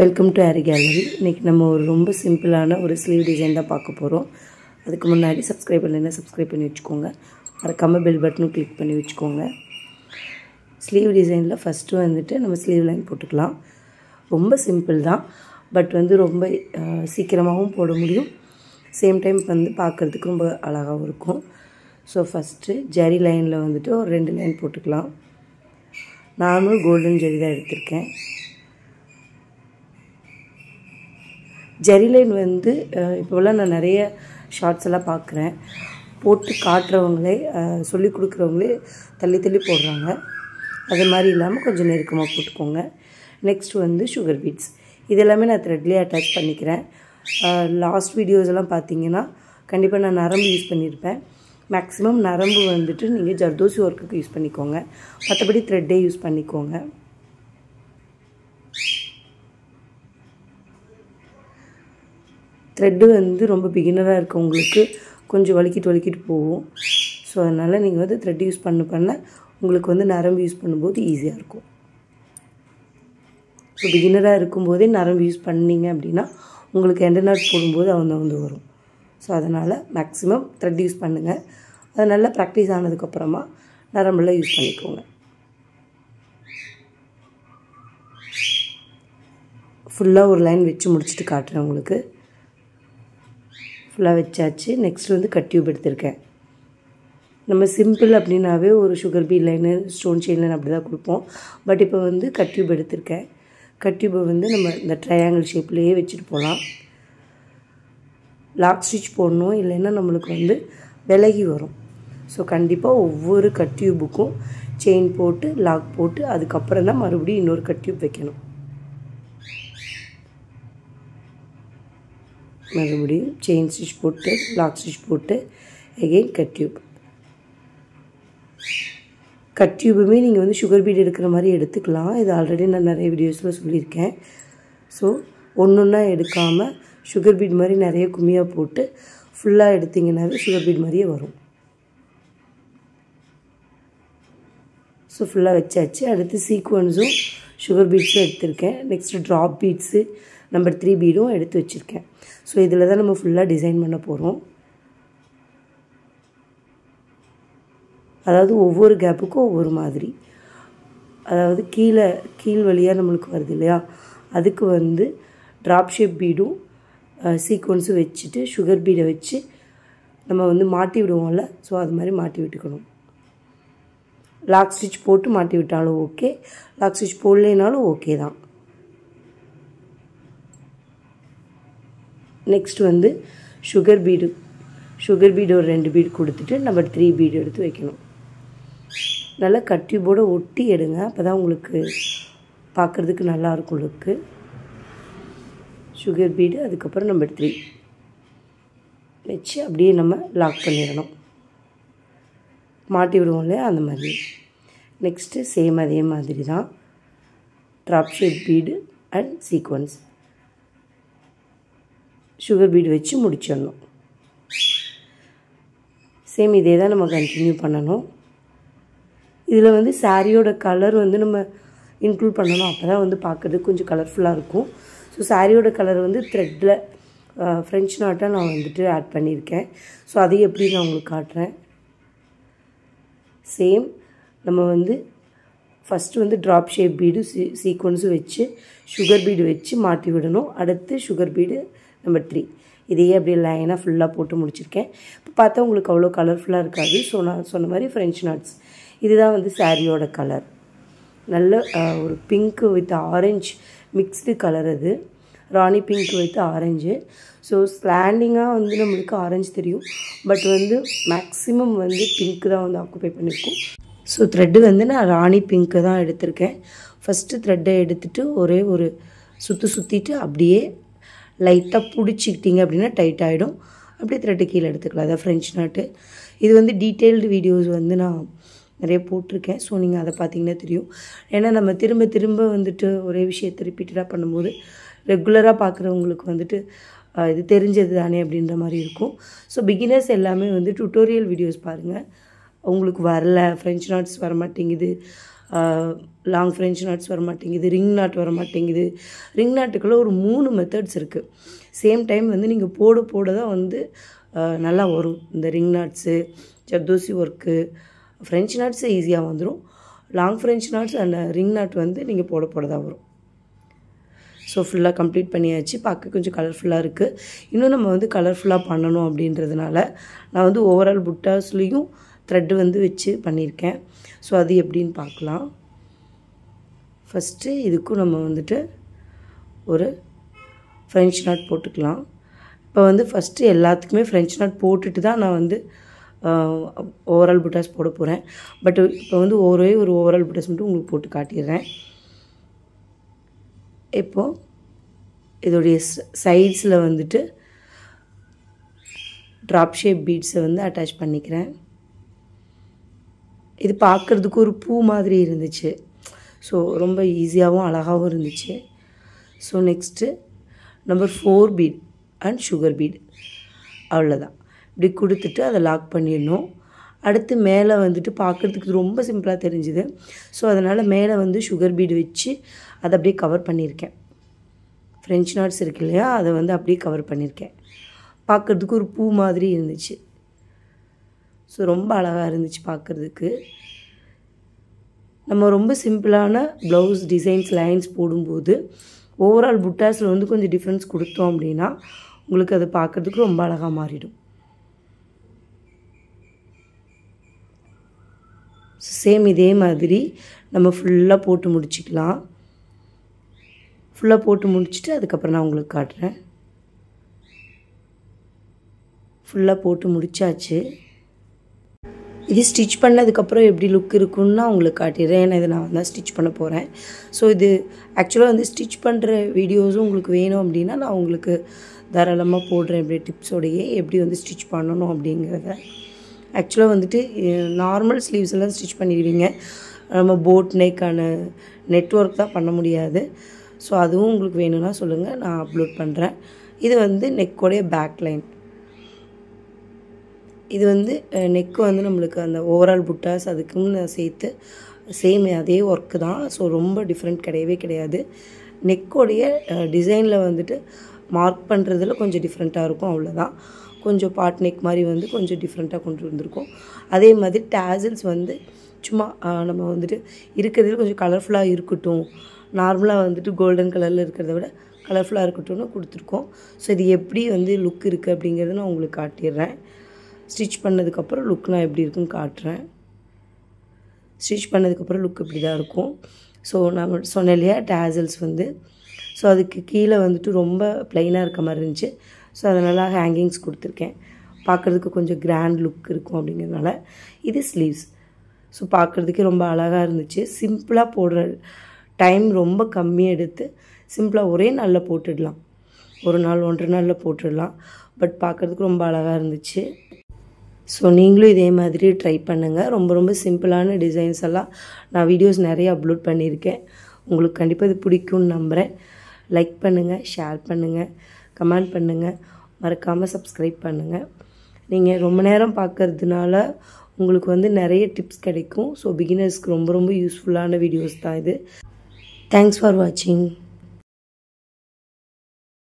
Welcome to aari gallery. இன்றைக்கி நம்ம ஒரு ரொம்ப சிம்பிளான ஒரு ஸ்லீவ் டிசைன் தான் பார்க்க போகிறோம். அதுக்கு முன்னாடி சப்ஸ்கிரைப் பண்ணலைன்னா சப்ஸ்கிரைப் பண்ணி வச்சுக்கோங்க. மறக்காமல் பெல் பட்டனும் கிளிக் பண்ணி வச்சுக்கோங்க. ஸ்லீவ் டிசைனில் ஃபஸ்ட்டு வந்துட்டு நம்ம ஸ்லீவ் லைன் போட்டுக்கலாம். ரொம்ப சிம்பிள் தான், பட் ரொம்ப சீக்கிரமாகவும் போட முடியும். சேம் டைம் பார்க்குறதுக்கு ரொம்ப அழகாகவும் இருக்கும். ஸோ ஃபஸ்ட்டு ஜரி லைனில் ஒரு 2 லைன் போட்டுக்கலாம். நார்மல் கோல்டன் ஜரி தான் எடுத்திருக்கேன். ஜரி லைன் இப்போலாம் நான் நிறைய ஷார்ட்ஸ் எல்லாம் பார்க்குறேன். போட்டு காட்டுறவங்களே சொல்லி கொடுக்குறவங்களே தள்ளி தள்ளி போடுறாங்க. அது மாதிரி இல்லாமல் கொஞ்சம் நெருக்கமாக போட்டுக்கோங்க. Next sugar beads. இது எல்லாமே நான் த்ரெட்லேயே அட்டாச் பண்ணிக்கிறேன். லாஸ்ட் வீடியோஸ் எல்லாம் பார்த்தீங்கன்னா கண்டிப்பாக நான் நரம்பு யூஸ் பண்ணியிருப்பேன். மேக்ஸிமம் நரம்பு நீங்கள் ஜர்தோசி ஒர்க்குக்கு யூஸ் பண்ணிக்கோங்க. மற்றபடி த்ரெட்டே யூஸ் பண்ணிக்கோங்க. த்ரெட்டு ரொம்ப பிகினராக இருக்கவங்களுக்கு கொஞ்சம் வலிக்கிட்டு போகும். ஸோ அதனால் நீங்கள் த்ரெட் யூஸ் பண்ண உங்களுக்கு நரம்பு யூஸ் பண்ணும்போது ஈஸியாக இருக்கும். ஸோ பிகினராக இருக்கும்போதே நரம்பு யூஸ் பண்ணிங்க அப்படின்னா உங்களுக்கு எண்ட் நாட் போடும்போது வரும். ஸோ அதனால் மேக்ஸிமம் த்ரெட் யூஸ் பண்ணுங்கள். அது நல்லா ப்ராக்டிஸ் ஆனதுக்கப்புறமா நரம்பெல்லாம் யூஸ் பண்ணிக்கோங்க. ஃபுல்லாக ஒரு லைன் வச்சு முடிச்சுட்டு காட்டுறேன் உங்களுக்கு. ஃபுல்லாக வச்சாச்சு. நெக்ஸ்ட் கட் டியூப் எடுத்திருக்கேன். நம்ம சிம்பிள் அப்படின்னாவே ஒரு sugar beat line, stone chain line அப்படி தான் கொடுப்போம். பட் இப்போ கட் டியூப் எடுத்திருக்கேன். கட் டியூப்பை நம்ம இந்த ட்ரையாங்கிள் ஷேப்லேயே வச்சுட்டு போகலாம். லாக் ஸ்டிச் போடணும், இல்லைன்னா நம்மளுக்கு விலகி வரும். ஸோ கண்டிப்பாக ஒவ்வொரு கட் டியூபுக்கும் செயின் போட்டு லாக் போட்டு அதுக்கப்புறம் தான் மறுபடியும் இன்னொரு கட் டியூப் வைக்கணும். மறுபடியும் செயின் ஸ்டிச் போட்டு லாக் ஸ்டிச் போட்டு எகெயின் கட் டியூப். கட் டியூபுமே நீங்கள் சுகர் பீட் எடுக்கிற மாதிரி எடுத்துக்கலாம். இது ஆல்ரெடி நான் நிறைய வீடியோஸில் சொல்லியிருக்கேன். ஸோ ஒன்றா எடுக்காமல் சுகர் பீட் மாதிரி நிறைய கும்மியாக போட்டு ஃபுல்லாக எடுத்திங்கன்னாவே சுகர் பீட் மாதிரியே வரும். ஸோ ஃபுல்லாக வச்சாச்சு. அடுத்து சீக்வன்ஸும் சுகர் பீட்ஸும் எடுத்திருக்கேன். நெக்ஸ்ட்டு ட்ராப் பீட்ஸு நம்பர் 3 பீடும் எடுத்து வச்சுருக்கேன். ஸோ இதில் தான் நம்ம ஃபுல்லாக டிசைன் பண்ண போகிறோம். அதாவது ஒவ்வொரு கேப்புக்கும் ஒவ்வொரு மாதிரி. அதாவது கீழ் வழியாக நம்மளுக்கு வருது இல்லையா, அதுக்கு ட்ராப் ஷேப் பீடும் சீக்வன்ஸும் வச்சுட்டு சுகர் பீடை வச்சு நம்ம மாட்டி விடுவோம்ல, ஸோ அது மாதிரி மாட்டி விட்டுக்கணும். லாக் ஸ்டிச் போட்டு மாட்டி விட்டாலும் ஓகே, லாக் ஸ்டிச் போடலைனாலும் ஓகே தான். நெக்ஸ்ட் சுகர் பீடு ஒரு 2 பீடு கொடுத்துட்டு நம்பர் 3 பீடு எடுத்து வைக்கணும். நல்லா கட் டியூபோடு ஒட்டி எடுங்க, அப்போ தான் உங்களுக்கு பார்க்குறதுக்கு நல்லாயிருக்கும் லுக்கு. சுகர் பீடு அதுக்கப்புறம் நம்பர் 3 வச்சு அப்படியே நம்ம லாக் பண்ணிடணும். மாட்டி விடுவோம் இல்லையா, அந்த மாதிரி. நெக்ஸ்ட்டு சேம் அதே மாதிரி தான் drop shape bead and sequence sugar bead வச்சு முடிச்சிடணும். சேம் இதே தான் நம்ம கண்டினியூ பண்ணணும். இதில் சாரியோட கலர் நம்ம இன்க்ளூட் பண்ணணும். அப்போ தான் பார்க்குறதுக்கு கொஞ்சம் கலர்ஃபுல்லாக இருக்கும். ஸோ சாரியோட கலர் த்ரெட்டில் ஃப்ரெஞ்ச் நாட்டாக நான் ஆட் பண்ணியிருக்கேன். ஸோ அதையும் எப்படி நான் உங்களுக்கு காட்டுறேன். சேம் நம்ம ஃபஸ்ட்டு ட்ராப் ஷேப் பீடு சீக்வன்ஸும் வச்சு சுகர் பீடு வச்சு மாட்டி விடணும். அடுத்து சுகர் பீடு நம்பர் 3 இதையே அப்படியே லைனாக ஃபுல்லாக போட்டு முடிச்சிருக்கேன். இப்போ பார்த்தா உங்களுக்கு அவ்வளோ கலர்ஃபுல்லாக இருக்காது. ஸோ நான் சொன்ன மாதிரி ஃப்ரெஞ்ச் நாட்ஸ் இதுதான் சாரியோட கலர். நல்ல ஒரு pink with orange mixed colour. அது ராணி பிங்க் வித் ஆரஞ்சு. ஸோ ஸ்லாண்டிங்காக நம்மளுக்கு ஆரஞ்சு தெரியும், பட் மேக்ஸிமம் பிங்க்கு தான் ஆக்குப்பை பண்ணியிருக்கோம். ஸோ த்ரெட்டு நான் ராணி பிங்க்கு தான் எடுத்திருக்கேன். ஃபஸ்ட்டு த்ரெட்டை எடுத்துகிட்டு ஒரே ஒரு சுற்றிட்டு அப்படியே லைட்டாக பிடிச்சிக்கிட்டிங்க அப்படின்னா டைட் ஆகிடும். அப்படியே த்ரெட்டு கீழே எடுத்துக்கலாம். அதான் ஃப்ரெஞ்ச் நாட்டு. இது டீட்டெயில்டு வீடியோஸ் நான் நிறைய போட்டிருக்கேன். ஸோ நீங்கள் அதை பார்த்தீங்கன்னா தெரியும். ஏன்னா நம்ம திரும்ப ஒரே விஷயத்தை ரிப்பீட்டடாக பண்ணும்போது ரெகுலராக பார்க்குறவங்களுக்கு இது தெரிஞ்சது தானே அப்படின்ற மாதிரி இருக்கும். ஸோ பிகினர்ஸ் எல்லாமே டியூட்டோரியல் வீடியோஸ் பாருங்கள். உங்களுக்கு வரல, ஃப்ரெஞ்ச் நாட்ஸ் வர மாட்டேங்குது, லாங் ஃப்ரெஞ்ச் நாட்ஸ் வர மாட்டேங்குது, ரிங் நாட் வர மாட்டேங்குது. ரிங் நாட்டுக்குள்ளே ஒரு 3 மெத்தட்ஸ் இருக்குது. சேம் டைம் வந்து நீங்கள் போட தான் வந்து நல்லா வரும். இந்த ring knots, zardozi work, French knots ஈஸியாக வந்துடும். Long French knots and ring knot வந்து நீங்கள் போட தான் வரும். ஸோ ஃபுல்லாக கம்ப்ளீட் பண்ணியாச்சு. பார்க்க கொஞ்சம் கலர்ஃபுல்லாக இருக்குது. இன்னும் நம்ம வந்து கலர்ஃபுல்லாக பண்ணணும் அப்படின்றதுனால நான் வந்து ஓவரால் புட்டாஸ்லேயும் த்ரெட்டு வந்து வச்சு பண்ணியிருக்கேன். ஸோ அது எப்படின்னு பார்க்கலாம். ஃபஸ்ட்டு இதுக்கும் நம்ம வந்துட்டு ஒரு ஃப்ரெஞ்ச் நாட் போட்டுக்கலாம். இப்போ வந்து ஃபஸ்ட்டு எல்லாத்துக்குமே ஃப்ரெஞ்ச் நாட் போட்டுட்டு தான் நான் வந்து ஓவரால் புட்டாஸ் போட போகிறேன். பட் இப்போ வந்து ஒரே ஒரு ஓவரால் புட்டாஸ் மட்டும் உங்களுக்கு போட்டு காட்டிடுறேன். இப்போது இதோடைய சைட்ஸில் வந்துட்டு ட்ராப் ஷேப் பீட்ஸை வந்து அட்டாச் பண்ணிக்கிறேன். இது பார்க்குறதுக்கு ஒரு பூ மாதிரி இருந்துச்சு. ஸோ ரொம்ப ஈஸியாகவும் அழகாகவும் இருந்துச்சு. So next number 4 bead and sugar bead, அவ்வளோதான். இப்படி கொடுத்துட்டு அதை லாக் பண்ணிடணும். அடுத்து மேலே வந்துட்டு பார்க்குறதுக்கு ரொம்ப சிம்பிளாக தெரிஞ்சுது. ஸோ அதனால் மேலே வந்து சுகர் பீடு வச்சு அதை அப்படியே கவர் பண்ணியிருக்கேன். ஃப்ரெஞ்ச் நாட்ஸ் இருக்கு இல்லையா, அதை வந்து அப்படியே கவர் பண்ணியிருக்கேன். பார்க்குறதுக்கு ஒரு பூ மாதிரி இருந்துச்சு. ஸோ ரொம்ப அழகாக இருந்துச்சு பார்க்குறதுக்கு. நம்ம ரொம்ப சிம்பிளான ப்ளவுஸ் டிசைன்ஸ் லைன்ஸ் போடும்போது ஓவரால் புட்டாஸில் வந்து கொஞ்சம் டிஃப்ரென்ஸ் கொடுத்தோம் அப்படின்னா உங்களுக்கு அது பார்க்குறதுக்கு ரொம்ப அழகாக மாறிடும். சேம் இதே மாதிரி நம்ம ஃபுல்லாக போட்டு முடிச்சிக்கலாம். ஃபுல்லாக போட்டு முடிச்சுட்டு அதுக்கப்புறம் நான் உங்களுக்கு காட்டுறேன். ஃபுல்லாக போட்டு முடித்தாச்சு. இது ஸ்டிச் பண்ணதுக்கப்புறம் எப்படி லுக் இருக்குன்னு நான் உங்களுக்கு காட்டிடுறேன். ஏன்னா இதை நான் தான் ஸ்டிச் பண்ண போகிறேன். ஸோ இது ஆக்சுவலாக வந்து ஸ்டிச் பண்ணுற வீடியோஸும் உங்களுக்கு வேணும் அப்படின்னா நான் உங்களுக்கு தாராளமாக போடுறேன். இப்படி டிப்ஸோடையே எப்படி வந்து ஸ்டிச் பண்ணணும் அப்படிங்கிறத. ஆக்சுவலாக வந்துட்டு நார்மல் ஸ்லீவ்ஸ் எல்லாம் ஸ்டிச் பண்ணிடுவீங்க. நம்ம போட் நெக்கான நெட்வொர்க் தான் பண்ண முடியாது. ஸோ அதுவும் உங்களுக்கு வேணும்னா சொல்லுங்கள், நான் அப்லோட் பண்ணுறேன். இது வந்து நெக்கோடைய பேக் லைன். இது வந்து நெக்கு வந்து நம்மளுக்கு அந்த ஓவரால் புட்டாஸ் அதுக்குன்னு சேர்த்து சேம் அதே ஒர்க்கு தான். ஸோ ரொம்ப டிஃப்ரெண்ட் கிடையாது. நெக்கோடைய டிசைனில் வந்துட்டு மார்க் பண்ணுறதுல கொஞ்சம் டிஃப்ரெண்ட்டாக இருக்கும், அவ்வளோதான். கொஞ்சம் பாட் நெக் மாதிரி வந்து கொஞ்சம் டிஃப்ரெண்ட்டாக கொண்டு வந்திருக்கும். அதே மாதிரி டேசல்ஸ் வந்து சும்மா நம்ம வந்துட்டு இருக்கிறதுல கொஞ்சம் கலர்ஃபுல்லாக இருக்கட்டும், நார்மலாக வந்துட்டு கோல்டன் கலரில் இருக்கிறத விட கலர்ஃபுல்லாக இருக்கட்டும்னு கொடுத்துருக்கோம். ஸோ இது எப்படி வந்து லுக் இருக்குது அப்படிங்கிறத நான் உங்களுக்கு காட்டிடுறேன். ஸ்டிச் பண்ணதுக்கப்புறம் லுக் நான் எப்படி இருக்குன்னு காட்டுறேன். ஸ்டிச் பண்ணதுக்கப்புறம் லுக் இப்படி தான் இருக்கும். ஸோ நான் சொன்னேன் இல்லையா டேசல்ஸ் வந்து, ஸோ அதுக்கு கீழே வந்துட்டு ரொம்ப ப்ளைனாக இருக்க மாதிரி இருந்துச்சு. ஸோ அதனால் ஹேங்கிங்ஸ் கொடுத்துருக்கேன். பார்க்குறதுக்கு கொஞ்சம் கிராண்ட் லுக் இருக்கும் அப்படிங்கிறதுனால. இது ஸ்லீவ்ஸ். ஸோ பார்க்குறதுக்கே ரொம்ப அழகாக இருந்துச்சு. சிம்பிளாக போடுற டைம் ரொம்ப கம்மியாக எடுத்து சிம்பிளாக ஒரே நாளில் போட்டுடலாம். ஒரு நாள் 1.5 நாளில் போட்டுடலாம். பட் பார்க்குறதுக்கு ரொம்ப அழகாக இருந்துச்சு. ஸோ நீங்களும் இதே மாதிரி ட்ரை பண்ணுங்கள். ரொம்ப சிம்பிளான டிசைன்ஸ் எல்லாம் நான் வீடியோஸ் நிறைய அப்லோட் பண்ணியிருக்கேன். உங்களுக்கு கண்டிப்பாக இது பிடிக்கும்னு நம்புகிறேன். லைக் பண்ணுங்கள், ஷேர் பண்ணுங்கள், கமெண்ட் பண்ணுங்கள், மறக்காமல் சப்ஸ்கிரைப் பண்ணுங்கள். நீங்கள் ரொம்ப நேரம் பார்க்கறதுனால உங்களுக்கு வந்து நிறைய டிப்ஸ் கிடைக்கும். ஸோ பிகினர்ஸ்க்கு ரொம்ப யூஸ்ஃபுல்லான வீடியோஸ் தான் இது. தேங்க்ஸ் ஃபார் வாட்சிங்.